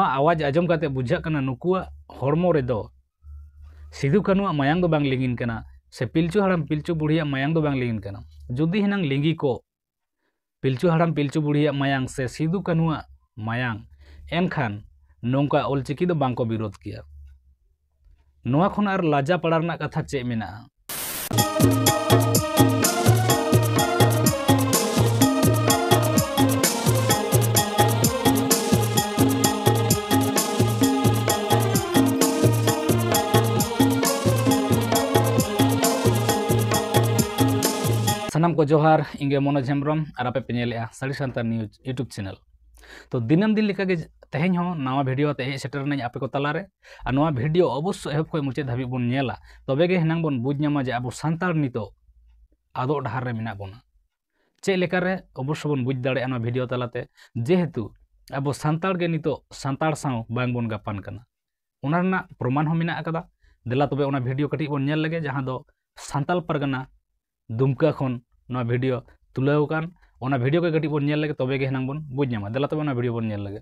नोआ आवाज आजम काते बुझा कना नुकुआ हॉर्मो रेदो सिदु कानुआ मायांग दो बांग लिंगिन कना से पिलचु हड़ाम पिलचु बुढ़िया मायांग दो बांग लिंगिन कना जुदी हिनांग लिंगी को पिलचु हड़ाम पिलचु बुढ़िया मायांग से सिदु कानुआ मायांग एनखान नोंका ऑलचिकी दो बांग को विरोध किया नोआ खन आर लाजा पड़ा रना कथा चे मेना सनाम को जोहार इंगे मनोज हेम्ब्रम और आपे पेनेल साड़ी सान्तार न्यूज यूट्यूब चैनल तो दिनम दिन लेका तेहें नवा भिडियो ते सेटरना आपे को तलारे और नवा भिडियो अवश्य एहब खय मुचाद धाबी बन नेला तबे गे हिनांग बन बुझ नामा जे आबो सान्तार नितो आदो डाहार रे मेना बोना चे लेकारे अवश्य बन बुझ दाड़े नवा भिडियो तलाते जेहेतु आबो सान्तार गे नितो सान्तार साव बांग बन गापान कना उना रना प्रमाण हो मेना अकदा देला तबे उना भिडियो कटी बन नेल लगे जहां दो सान्ताल परगना दुमका खन नवा भिडियो तुलाव कान ओना भिडियो के कटी बन नेल लगे तबे गे हिनांग बन बुझ नामा देला तबे ओना भिडियो बन नेल लगे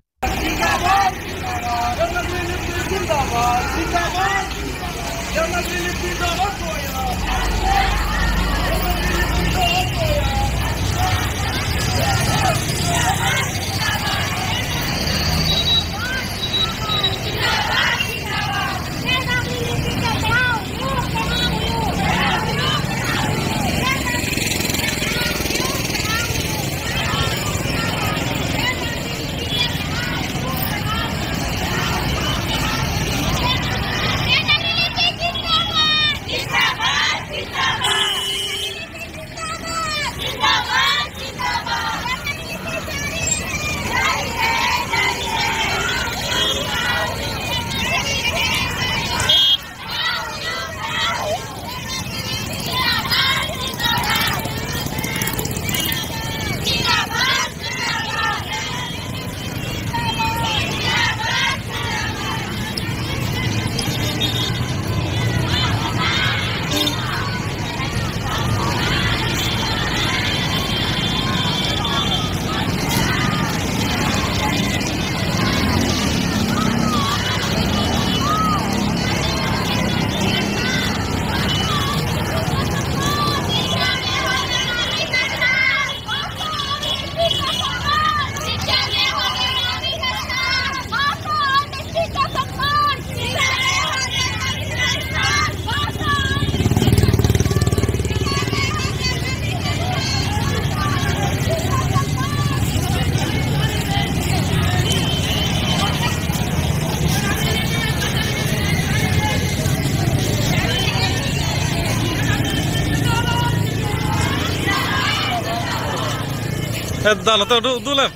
Dale, dale.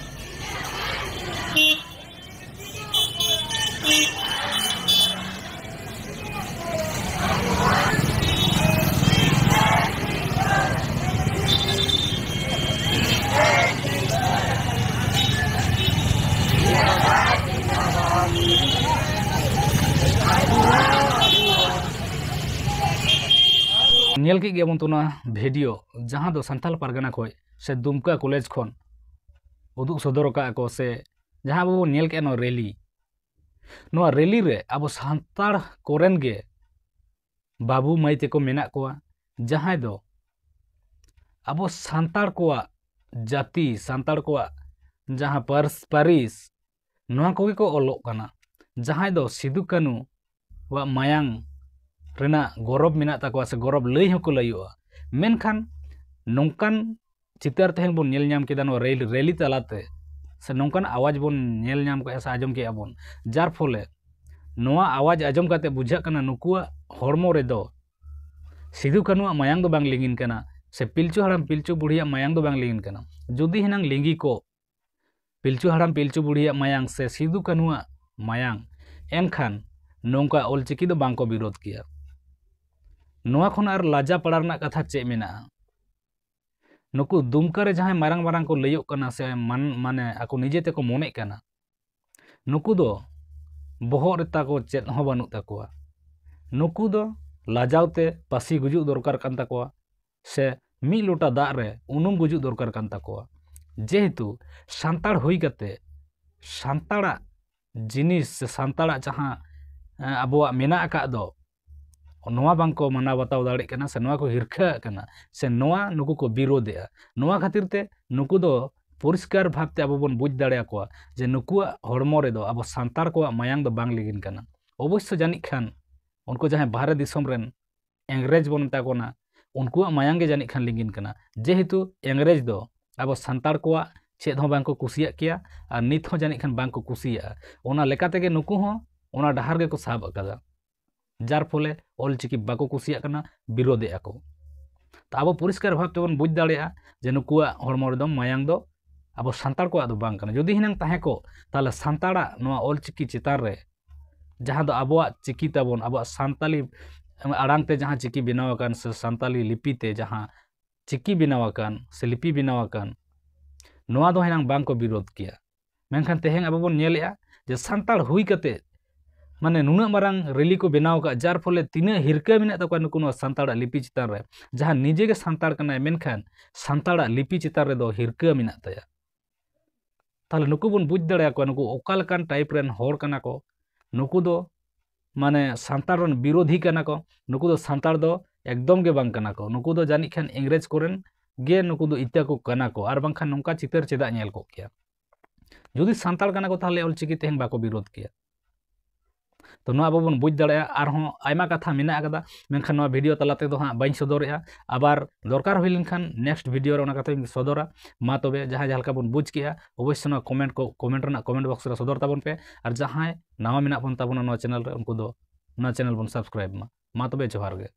नेल के गेबन तो भिडियो जहां दो सान्ताल परगना खय से दुमका कॉलेज खन उदुग सदर को से जहां बाबू नेल के नो रैली रे अब सान्ताल कोरेन गे बाबू माई तेको मेना कोआ जहां दो अब सान्ताल कोआ जाति सान्ताल कोआ जहां पारिस नोआ कोगे को ओलोग कना जहां दो सिदु कानु वा मायांग रेना गौरव मेना ताकवा से गौरव लई हको लईओ मेनखान नोंकान चितार तेहें बन नेल नाम केदा नो रैली तलाते से नोंकान आवाज बन नेल नाम को ऐसा आजम के आबन जार फले नोआ आवाज आजम काते बुझा कना नुकुआ हॉर्मो रेदो सिदु कानुआ मायांग दो बांग लिंगिन कना से पिलचु हड़ाम पिलचु बुढ़िया मायांग दो बांग लिंगिन कना जुदी हिनांग लिंगी को पिलचु हड़ाम पिलचु बुढ़िया मायांग से सिदु कानुआ मायांग एनखान नोंका ऑलचिकी दो बांग को विरोध किया नोआ खन आर लाजा पड़ा रना कथा चे मेना नुकु दुमका रे जहां मारंग मारंग को लइयो कना से माने आको निजे ते को मोने कना नुकु दो बोहर रेता को चेत हो बानु ताकोआ नुकु दो लाजावते पासी गुजुग दरकार कान ताकोआ से मी लोटा दा रे उनुम गुजुग दरकार कान ताकोआ जेहेतु सान्ताड़ होई गते सान्ताड़ा जिनिस से सान्ताड़ा जहाँ आबोआ मेना आकाद दो नोआ बांको माना बताव दाड़े कना से नोआ को हिरखा कना से नोआ नुकु को विरोधेआ नोआ खातिर ते नुकु दो परिष्कार भावते आबो बन बुझ दाड़े को जे नुकुआ हड़मो रे दो आबो सान्ताड़ को मायांग दो बांग लिगिन कना अवश्य जानिक खान उनको जहाँ बाहर दिसम रेन इंग्रेज बन मेता कोना उनको मायांग गे जानिक खान लिगिन कना जेहेतु इंग्रेज दो आबो सान्ताड़ को चेद हो बांग को कुसिया किया और नित हो जानिक खान बांग को कुसिया ओना लेकाते गे नुकु हो ओना डहार गे को साब अकादा जार फले ऑलचिकी बाको कुसिया कना विरोधे को तो अब परिष्कार भाव तेबन बुझ दाड़ेया जे नुकुआ हड़मो रे दो मायांग दो अब सान्ताड़ को दो बांग कना जदि हिनांग ताहे को ताले सान्ताड़ा नोआ ऑलचिकी चितार रे जहाँ दो आबोआ चिकी ताबन आबोआ सान्ताली आड़ांग ते जहाँ चिकी बनाव आकान से सान्ताली लिपि ते जहाँ चिकी बनाव आकान से लिपि बनाव आकान नोआ दो हिनांग बांग को विरोध किया मेनखान तेहेंग अब बन नेलेया जे सान्ताड़ हुई कते माने नुना मारांग रेली को बनाव का जार फले तीना हिरका मेना तको नुकु नो सान्ताड़ा लिपि चितार रे जहाँ निजे गे सान्ताड़ कना मेनखान सान्ताड़ा लिपि चितार रे दो हिरका मेना तया ताले नुकु बन बुझ दाड़े को नुकु ओका लकान टाइप रेन होर कना को नुकु दो माने सान्ताड़ रन विरोधी कना को नुकु दो सान्ताड़ दो एकदम गे बांग कना को नुकु दो जानिक खान इंग्रेज कोरेन गे नुकु दो इत्या को कना को आर बांखान नोंका चितर चेदा नेल को किया जुदी सान्ताड़ कना को ताले ऑलचिकी तेहें बाको विरोध किया तो नोआ बन बुझ दाड़ेया आरहों आयमा कथा मेना आकदा मेनखान नोआ वीडियो तलाते दो हां बाइन सदरेया आबार दरकार हुई लेनखान नेक्स्ट वीडियो रे ओना कथा सदरा मा तबे जहाँ जहालका बन बुझ किया अवश्य नोआ कमेंट रना कमेंट बॉक्स रे सदर ताबन पे और जहाँ नवा मेना बन ताबन नोआ चैनल रे उनको दो नोआ चैनल बन सब्सक्राइब मा तबे जोहार गे।